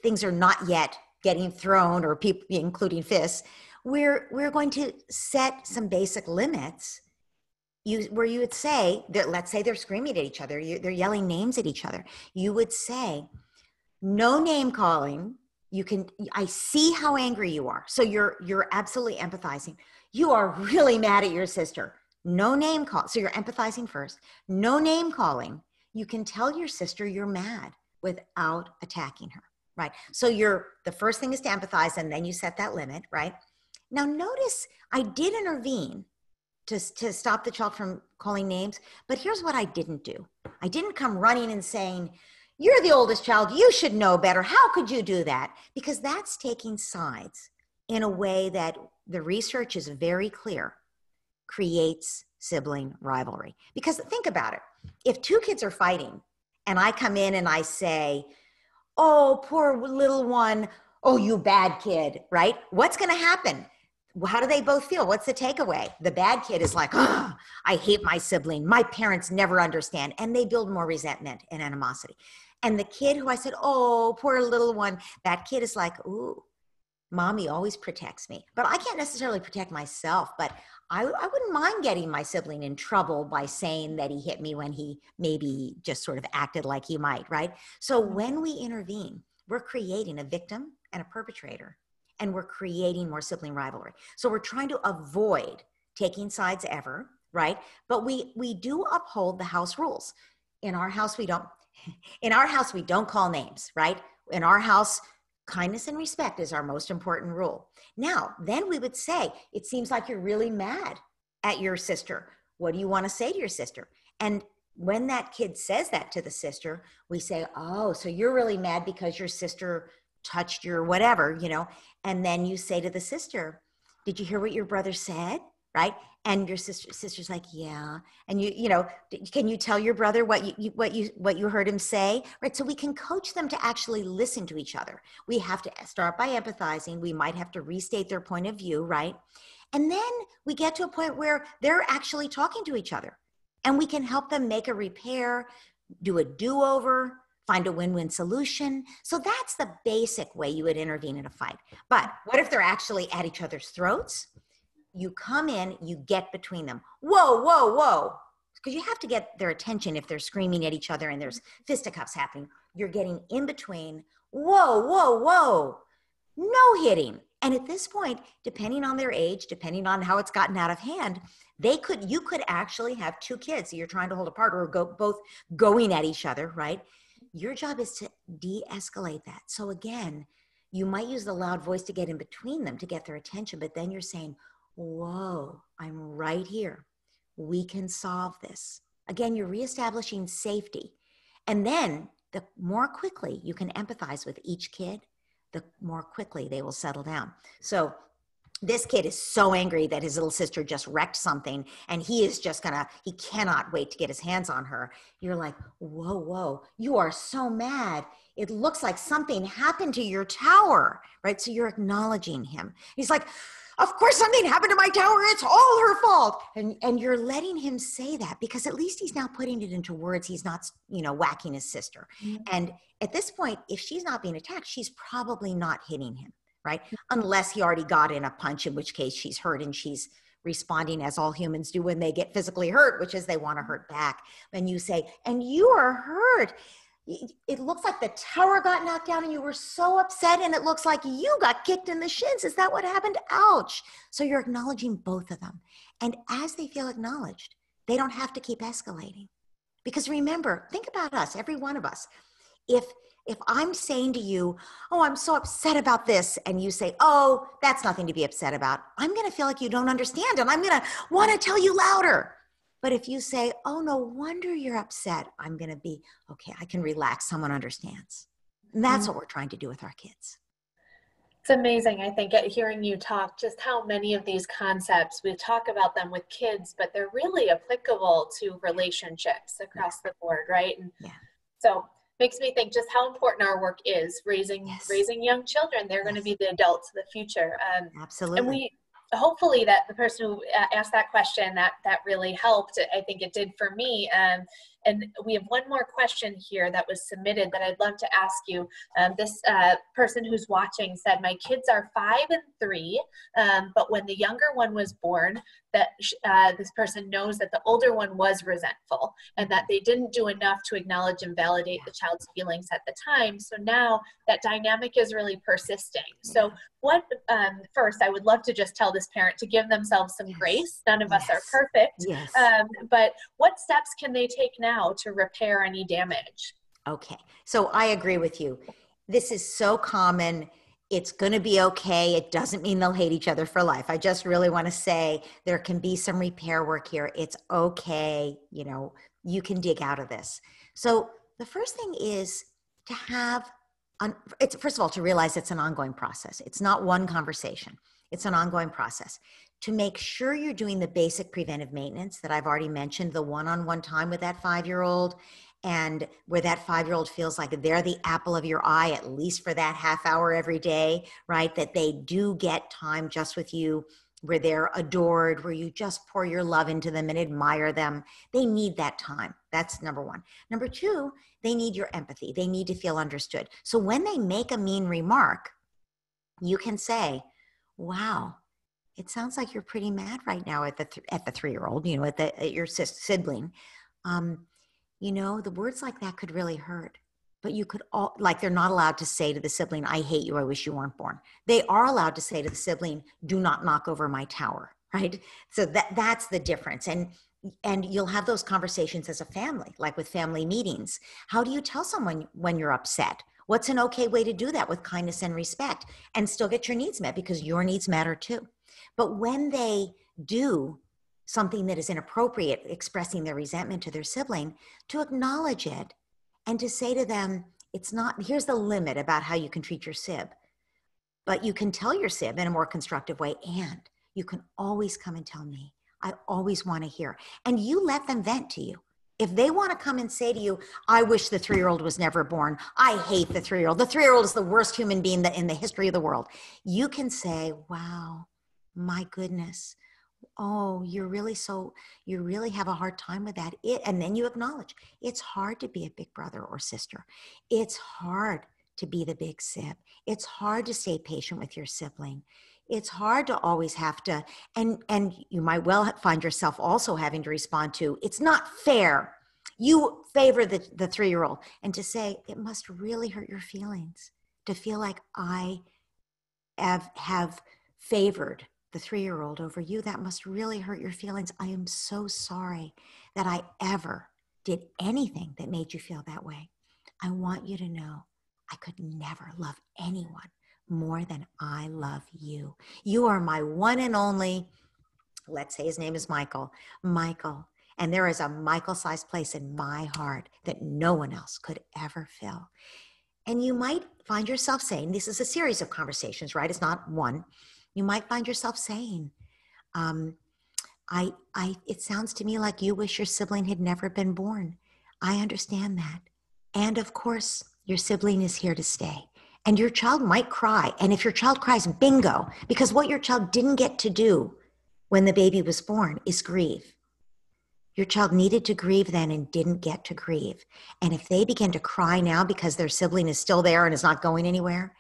things are not yet getting thrown, or people, including fists, we're going to set some basic limits where you would say that, let's say they're screaming at each other, they're yelling names at each other. You would say, no name calling. I see how angry you are. So you're absolutely empathizing. You are really mad at your sister. No name call. So you're empathizing first. No name calling. You can tell your sister you're mad without attacking her, right? So the first thing is to empathize, and then you set that limit, right? Now notice I did intervene to stop the child from calling names, but here's what I didn't do. I didn't come running and saying, you're the oldest child, you should know better. How could you do that? Because that's taking sides in a way that the research is very clear, creates sibling rivalry. Because think about it. If two kids are fighting and I come in and I say, oh, poor little one, oh, you bad kid, right? What's going to happen? How do they both feel? What's the takeaway? The bad kid is like, oh, I hate my sibling. My parents never understand. And they build more resentment and animosity. And the kid who I said, oh, poor little one, that kid is like, ooh, mommy always protects me. But I can't necessarily protect myself, but I wouldn't mind getting my sibling in trouble by saying that he hit me when he maybe just sort of acted like he might, right? So when we intervene, we're creating a victim and a perpetrator, and we're creating more sibling rivalry. So we're trying to avoid taking sides ever, right? But we do uphold the house rules. In our house, we don't call names, right? In our house, kindness and respect is our most important rule. Now, then we would say, it seems like you're really mad at your sister. What do you want to say to your sister? And when that kid says that to the sister, we say, oh, so you're really mad because your sister touched your whatever, and then you say to the sister, did you hear what your brother said? Right? And your sister's like, yeah. And can you tell your brother what you heard him say? Right? So we can coach them to actually listen to each other. We have to start by empathizing. We might have to restate their point of view, right? And then we get to a point where they're actually talking to each other, and we can help them make a repair, do a do-over, find a win-win solution. So that's the basic way you would intervene in a fight. But what if they're actually at each other's throats? You come in, you get between them. Whoa, whoa, whoa. Because you have to get their attention if they're screaming at each other and there's fisticuffs happening. You're getting in between. Whoa, whoa, whoa. No hitting. And at this point, depending on their age, depending on how it's gotten out of hand, you could actually have two kids that you're trying to hold apart, or both going at each other, right? Your job is to de-escalate that. So again, you might use the loud voice to get in between them to get their attention, but then you're saying, whoa, I'm right here. We can solve this. Again, you're reestablishing safety. And then the more quickly you can empathize with each kid, the more quickly they will settle down. So this kid is so angry that his little sister just wrecked something, and he cannot wait to get his hands on her. You're like, whoa, whoa, you are so mad. It looks like something happened to your tower, right? So you're acknowledging him. He's like, of course something happened to my tower. It's all her fault. And you're letting him say that, because at least he's now putting it into words. He's not, whacking his sister. Mm-hmm. And at this point, if she's not being attacked, she's probably not hitting him, right? Unless he already got in a punch, in which case she's hurt and she's responding as all humans do when they get physically hurt, which is they want to hurt back. And you say, and you are hurt. It looks like the tower got knocked down and you were so upset, and it looks like you got kicked in the shins. Is that what happened? Ouch. So you're acknowledging both of them. And as they feel acknowledged, they don't have to keep escalating. Because remember, think about us, every one of us. If I'm saying to you, oh, I'm so upset about this, and you say, oh, that's nothing to be upset about, I'm going to feel like you don't understand, and I'm going to want to tell you louder. But if you say, oh, no wonder you're upset, I'm going to be, okay, I can relax. Someone understands. And that's what we're trying to do with our kids. It's amazing, I think, at hearing you talk, just how many of these concepts, we talk about them with kids, but they're really applicable to relationships across the board, right? And so makes me think just how important our work is, raising young children. They're going to be the adults of the future. Absolutely. And hopefully that the person who asked that question, that really helped. I think it did for me. And we have one more question here that was submitted that I'd love to ask you. This person who's watching said, my kids are 5 and 3, but when the younger one was born, that this person knows that the older one was resentful and that they didn't do enough to acknowledge and validate the child's feelings at the time. So now that dynamic is really persisting. So what, first, I would love to just tell this parent to give themselves some grace. None of us are perfect, but what steps can they take now to repair any damage? Okay, so I agree with you. This is so common. It's going to be okay. It doesn't mean they'll hate each other for life. I just really want to say there can be some repair work here. It's okay. You know, you can dig out of this. So the first thing is to have, it's first of all, to realize it's an ongoing process. It's not one conversation. It's an ongoing process. To make sure you're doing the basic preventive maintenance that I've already mentioned, the one-on-one time with that 5-year-old, and where that 5-year-old feels like they're the apple of your eye, at least for that half hour every day, right? That they do get time just with you, where they're adored, where you just pour your love into them and admire them. They need that time. That's number one. Number two, they need your empathy. They need to feel understood. So when they make a mean remark, you can say, wow, it sounds like you're pretty mad right now at the 3-year-old, you know, at your sibling. You know, the words like that could really hurt. But you could like, they're not allowed to say to the sibling, I hate you, I wish you weren't born. They are allowed to say to the sibling, do not knock over my tower, right? So that's the difference. And you'll have those conversations as a family, like with family meetings. How do you tell someone when you're upset? What's an okay way to do that with kindness and respect and still get your needs met, because your needs matter too. But when they do something that is inappropriate, expressing their resentment to their sibling, to acknowledge it and to say to them, it's not, here's the limit about how you can treat your sib, but you can tell your sib in a more constructive way, and you can always come and tell me. I always want to hear. And you let them vent to you. If they want to come and say to you, I wish the 3-year-old was never born. I hate the 3-year-old. The 3-year-old is the worst human being in the history of the world. You can say, wow, my goodness. Oh, you really have a hard time with that. And then you acknowledge it's hard to be a big brother or sister. It's hard to be the big sib. It's hard to stay patient with your sibling. It's hard to always have to, and you might well find yourself also having to respond to, it's not fair. You favor the 3-year-old. And to say, it must really hurt your feelings to feel like I have favored the 3-year-old over you. That must really hurt your feelings. I am so sorry that I ever did anything that made you feel that way. I want you to know I could never love anyone more than I love you. You are my one and only, let's say his name is Michael. Michael. And there is a Michael-sized place in my heart that no one else could ever fill. And you might find yourself saying, this is a series of conversations, right? It's not one. You might find yourself saying, it sounds to me like you wish your sibling had never been born. I understand that. And of course, your sibling is here to stay. And your child might cry. And if your child cries, bingo, because what your child didn't get to do when the baby was born is grieve. Your child needed to grieve then and didn't get to grieve. And if they begin to cry now because their sibling is still there and is not going anywhere,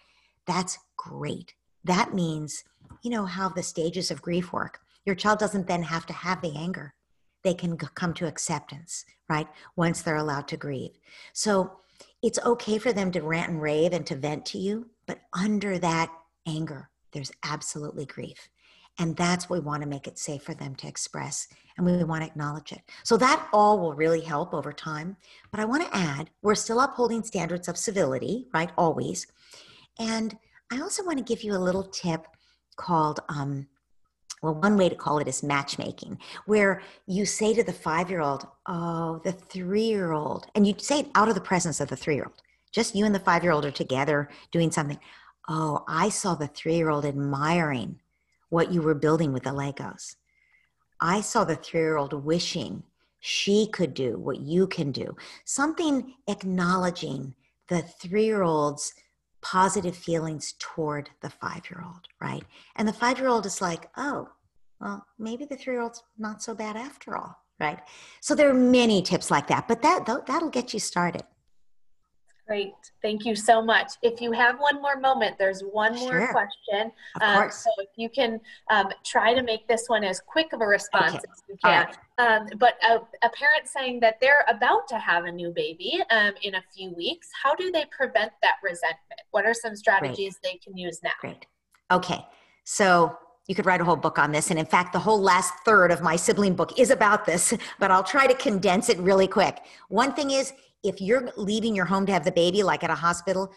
that's great. That means, you know how the stages of grief work. Your child doesn't then have to have the anger. They can come to acceptance, right? Once they're allowed to grieve. So it's okay for them to rant and rave and to vent to you, but under that anger, there's absolutely grief. And that's what we want to make it safe for them to express, and we want to acknowledge it. So that all will really help over time. But I want to add, we're still upholding standards of civility, right? Always. And I also want to give you a little tip called, one way to call it is matchmaking, where you say to the 5-year-old, oh, the 3-year-old, and you say it out of the presence of the 3-year-old. Just you and the 5-year-old are together doing something. Oh, I saw the 3-year-old admiring what you were building with the Legos. I saw the 3-year-old wishing she could do what you can do. Something acknowledging the 3-year-old's positive feelings toward the 5-year-old, right? And the 5-year-old is like, oh, well, maybe the 3-year-old's not so bad after all, right? So there are many tips like that, but that'll get you started. Great. Thank you so much. If you have one more moment, there's one more Sure. question. Of course. So if you can try to make this one as quick of a response Okay. as you All can. right. But a parent saying that they're about to have a new baby in a few weeks, how do they prevent that resentment? What are some strategies they can use now? Great. Okay. So you could write a whole book on this. And in fact, the whole last third of my sibling book is about this, but I'll try to condense it really quick. One thing is, if you're leaving your home to have the baby, like at a hospital,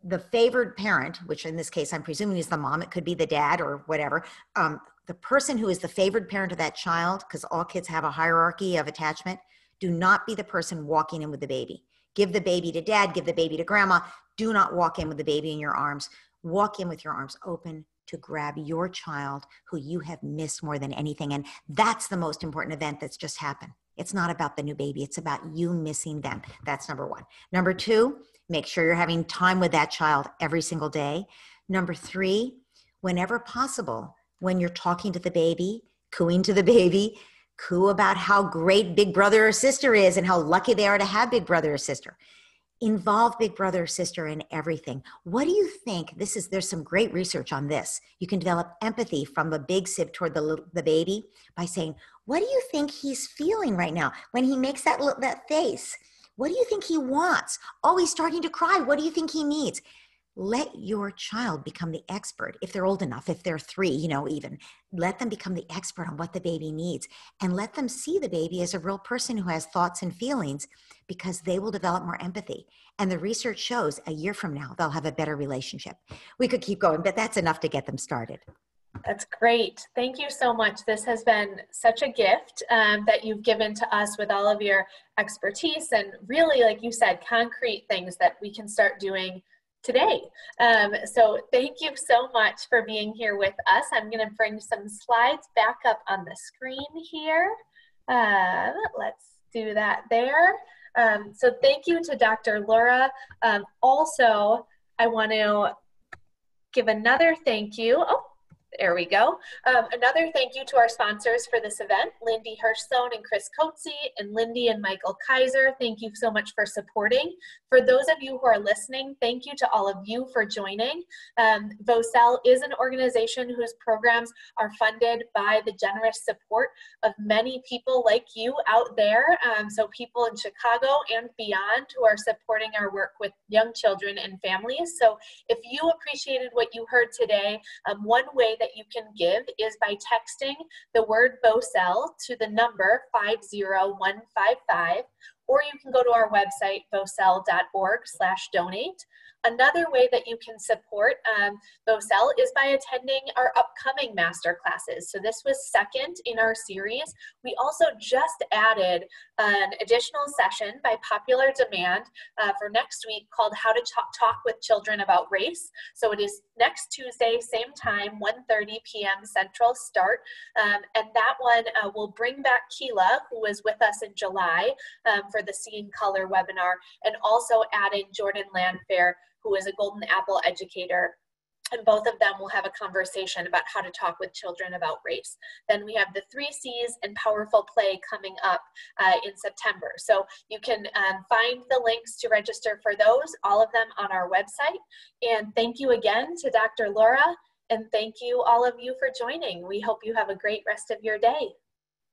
the favored parent, which in this case I'm presuming is the mom, it could be the dad or whatever, the person who is the favored parent of that child, because all kids have a hierarchy of attachment, do not be the person walking in with the baby. Give the baby to dad, give the baby to grandma. Do not walk in with the baby in your arms. Walk in with your arms open to grab your child who you have missed more than anything. And that's the most important event that's just happened. It's not about the new baby. It's about you missing them. That's number one. Number two, make sure you're having time with that child every single day. Number three, whenever possible, when you're talking to the baby, cooing to the baby, coo about how great big brother or sister is and how lucky they are to have big brother or sister. Involve big brother or sister in everything. What do you think? There's some great research on this. You can develop empathy from the big sib toward the baby by saying, what do you think he's feeling right now when he makes that face? What do you think he wants? Oh, he's starting to cry. What do you think he needs? Let your child become the expert. If they're old enough, if they're 3, even let them become the expert on what the baby needs, and let them see the baby as a real person who has thoughts and feelings, because they will develop more empathy. And the research shows a year from now, they'll have a better relationship. We could keep going, but that's enough to get them started. That's great. Thank you so much. This has been such a gift that you've given to us with all of your expertise and really, like you said, concrete things that we can start doing today. So thank you so much for being here with us. I'm going to bring some slides back up on the screen here. Let's do that there. So thank you to Dr. Laura. Also, I want to give another thank you. Oh, there we go. Another thank you to our sponsors for this event, Lindy Hirschstone and Chris Coetzee, and Lindy and Michael Kaiser. Thank you so much for supporting. For those of you who are listening, thank you to all of you for joining. VOCEL is an organization whose programs are funded by the generous support of many people like you out there. So people in Chicago and beyond who are supporting our work with young children and families. So if you appreciated what you heard today, one way that you can give is by texting the word VOCEL to the number 50155, or you can go to our website, vocel.org/donate. Another way that you can support VOCEL is by attending our upcoming master classes. So this was second in our series. We also just added an additional session by popular demand for next week called How to Talk with Children About Race. So it is next Tuesday, same time, 1:30 p.m. Central start. And that one will bring back Keela, who was with us in July for the Seeing Color webinar, and also adding Jordan Landfair, who is a Golden Apple educator. And both of them will have a conversation about how to talk with children about race. Then we have the 3 C's and Powerful Play coming up in September. So you can find the links to register for those, all of them on our website. And thank you again to Dr. Laura, and thank you all of you for joining. We hope you have a great rest of your day.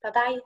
Bye-bye.